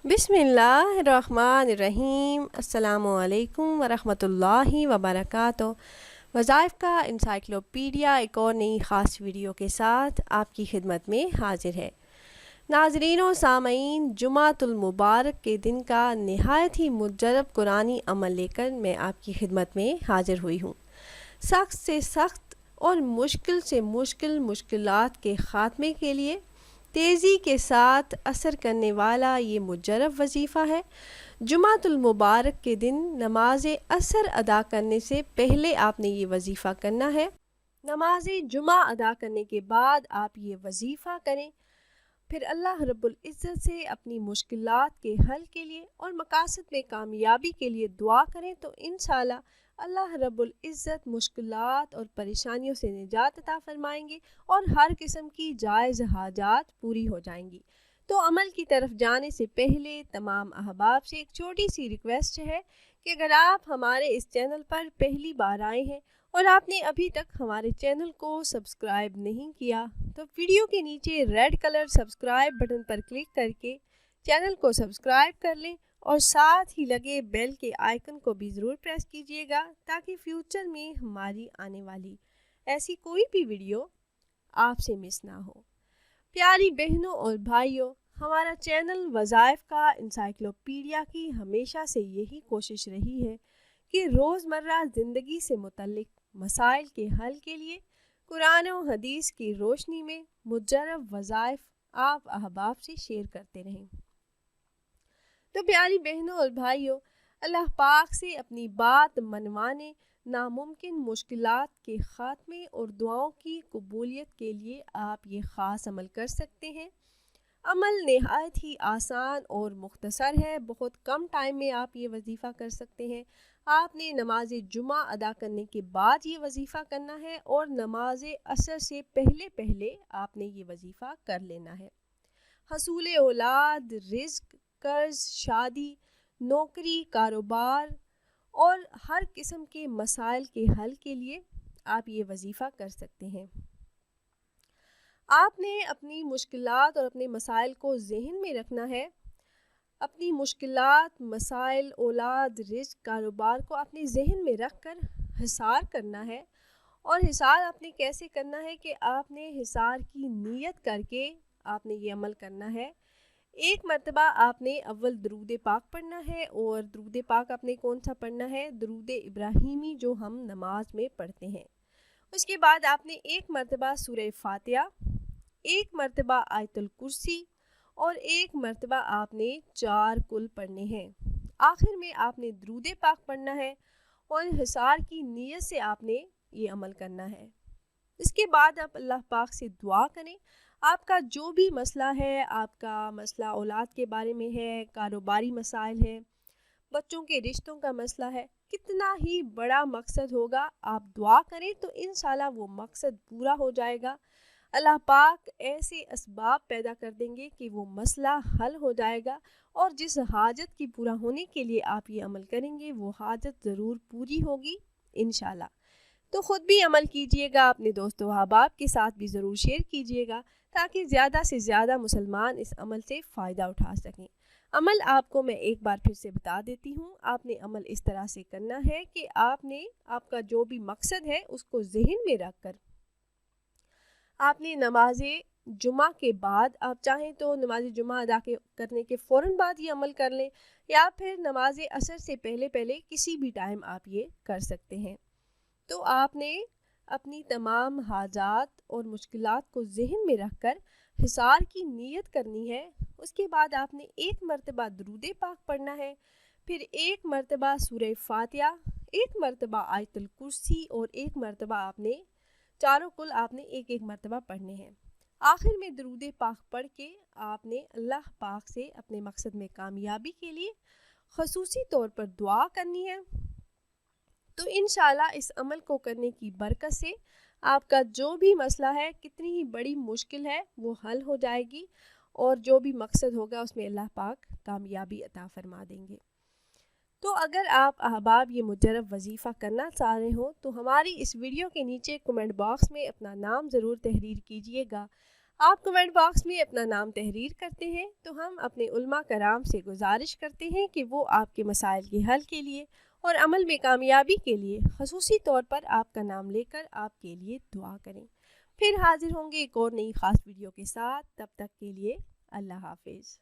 بسم اللہ الرحمن الرحیم۔ السلام علیکم ورحمۃ اللہ وبرکاتہ۔ وظائف کا انسائکلوپیڈیا ایک اور نئی خاص ویڈیو کے ساتھ آپ کی خدمت میں حاضر ہے۔ ناظرین و سامعین، جمعۃ المبارک کے دن کا نہایت ہی مجرب قرآنی عمل لے کر میں آپ کی خدمت میں حاضر ہوئی ہوں۔ سخت سے سخت اور مشکل سے مشکل مشکلات کے خاتمے کے لیے تیزی کے ساتھ اثر کرنے والا یہ مجرب وظیفہ ہے۔ جمعۃ المبارک کے دن نماز عصر ادا کرنے سے پہلے آپ نے یہ وظیفہ کرنا ہے۔ نماز جمعہ ادا کرنے کے بعد آپ یہ وظیفہ کریں، پھر اللہ رب العزت سے اپنی مشکلات کے حل کے لیے اور مقاصد میں کامیابی کے لیے دعا کریں تو انشاءاللہ اللہ رب العزت مشکلات اور پریشانیوں سے نجات عطا فرمائیں گے اور ہر قسم کی جائز حاجات پوری ہو جائیں گی۔ تو عمل کی طرف جانے سے پہلے تمام احباب سے ایک چھوٹی سی ریکویسٹ ہے کہ اگر آپ ہمارے اس چینل پر پہلی بار آئے ہیں اور آپ نے ابھی تک ہمارے چینل کو سبسکرائب نہیں کیا تو ویڈیو کے نیچے ریڈ کلر سبسکرائب بٹن پر کلک کر کے چینل کو سبسکرائب کر لیں اور ساتھ ہی لگے بیل کے آئیکن کو بھی ضرور پریس کیجیے گا تاکہ فیوچر میں ہماری آنے والی ایسی کوئی بھی ویڈیو آپ سے مس نہ ہو۔ پیاری بہنوں اور بھائیوں، ہمارا چینل وظائف کا انسائکلوپیڈیا کی ہمیشہ سے یہی کوشش رہی ہے کہ روزمرہ زندگی سے متعلق مسائل کے حل کے لیے قرآن و حدیث کی روشنی میں مجرب وظائف آپ احباب سے شیئر کرتے رہیں۔ تو پیاری بہنوں اور بھائیوں، اللہ پاک سے اپنی بات منوانے، ناممکن مشکلات کے خاتمے اور دعاؤں کی قبولیت کے لیے آپ یہ خاص عمل کر سکتے ہیں۔ عمل نہایت ہی آسان اور مختصر ہے، بہت کم ٹائم میں آپ یہ وظیفہ کر سکتے ہیں۔ آپ نے نماز جمعہ ادا کرنے کے بعد یہ وظیفہ کرنا ہے اور نماز عصر سے پہلے آپ نے یہ وظیفہ کر لینا ہے۔ حصول اولاد، رزق، قرض، شادی، نوکری، کاروبار اور ہر قسم کے مسائل کے حل کے لیے آپ یہ وظیفہ کر سکتے ہیں۔ آپ نے اپنی مشکلات اور اپنے مسائل کو ذہن میں رکھنا ہے۔ اپنی مشکلات، مسائل، اولاد، رزق، کاروبار کو اپنے ذہن میں رکھ کر حصار کرنا ہے۔ اور حصار آپ نے کیسے کرنا ہے کہ آپ نے حصار کی نیت کر کے آپ نے یہ عمل کرنا ہے۔ ایک مرتبہ آپ نے اول درود پاک پڑھنا ہے، اور درود پاک آپ نے کون سا پڑھنا ہے؟ درود ابراہیمی جو ہم نماز میں پڑھتے ہیں۔ اس کے بعد آپ نے ایک مرتبہ سورہ فاتحہ، ایک مرتبہ آیت الکرسی اور ایک مرتبہ آپ نے 4 کل پڑھنے ہیں۔ آخر میں آپ نے درود پاک پڑھنا ہے اور حصار کی نیت سے آپ نے یہ عمل کرنا ہے۔ اس کے بعد آپ اللہ پاک سے دعا کریں۔ آپ کا جو بھی مسئلہ ہے، آپ کا مسئلہ اولاد کے بارے میں ہے، کاروباری مسائل ہے، بچوں کے رشتوں کا مسئلہ ہے، کتنا ہی بڑا مقصد ہوگا، آپ دعا کریں تو انشاءاللہ وہ مقصد پورا ہو جائے گا۔ اللہ پاک ایسے اسباب پیدا کر دیں گے کہ وہ مسئلہ حل ہو جائے گا، اور جس حاجت کی پورا ہونے کے لیے آپ یہ عمل کریں گے وہ حاجت ضرور پوری ہوگی انشاءاللہ۔ تو خود بھی عمل کیجئے گا، اپنے دوست و احباب کے ساتھ بھی ضرور شیئر کیجئے گا تاکہ زیادہ سے زیادہ مسلمان اس عمل سے فائدہ اٹھا سکیں۔ عمل آپ کو میں ایک بار پھر سے بتا دیتی ہوں۔ آپ نے عمل اس طرح سے کرنا ہے کہ آپ کا جو بھی مقصد ہے اس کو ذہن میں رکھ کر آپ نے نماز جمعہ کے بعد، آپ چاہیں تو نماز جمعہ ادا کرنے کے فوراً بعد یہ عمل کر لیں، یا پھر نماز عصر سے پہلے کسی بھی ٹائم آپ یہ کر سکتے ہیں۔ تو آپ نے اپنی تمام حاجات اور مشکلات کو ذہن میں رکھ کر حصار کی نیت کرنی ہے۔ اس کے بعد آپ نے ایک مرتبہ درود پاک پڑھنا ہے، پھر ایک مرتبہ سورہ فاتحہ، ایک مرتبہ آیت الکرسی اور ایک مرتبہ آپ نے 4 کل آپ نے ایک مرتبہ پڑھنے ہیں۔ آخر میں درود پاک پڑھ کے آپ نے اللہ پاک سے اپنے مقصد میں کامیابی کے لیے خصوصی طور پر دعا کرنی ہے۔ تو انشاءاللہ اس عمل کو کرنے کی برکت سے آپ کا جو بھی مسئلہ ہے، کتنی ہی بڑی مشکل ہے، وہ حل ہو جائے گی، اور جو بھی مقصد ہوگا اس میں اللہ پاک کامیابی عطا فرما دیں گے۔ تو اگر آپ احباب یہ مجرب وظیفہ کرنا چاہ رہے ہوں تو ہماری اس ویڈیو کے نیچے کمنٹ باکس میں اپنا نام ضرور تحریر کیجئے گا۔ آپ کمنٹ باکس میں اپنا نام تحریر کرتے ہیں تو ہم اپنے علماء کرام سے گزارش کرتے ہیں کہ وہ آپ کے مسائل کے حل کے لیے اور عمل میں کامیابی کے لیے خصوصی طور پر آپ کا نام لے کر آپ کے لیے دعا کریں۔ پھر حاضر ہوں گے ایک اور نئی خاص ویڈیو کے ساتھ، تب تک کے لیے اللہ حافظ۔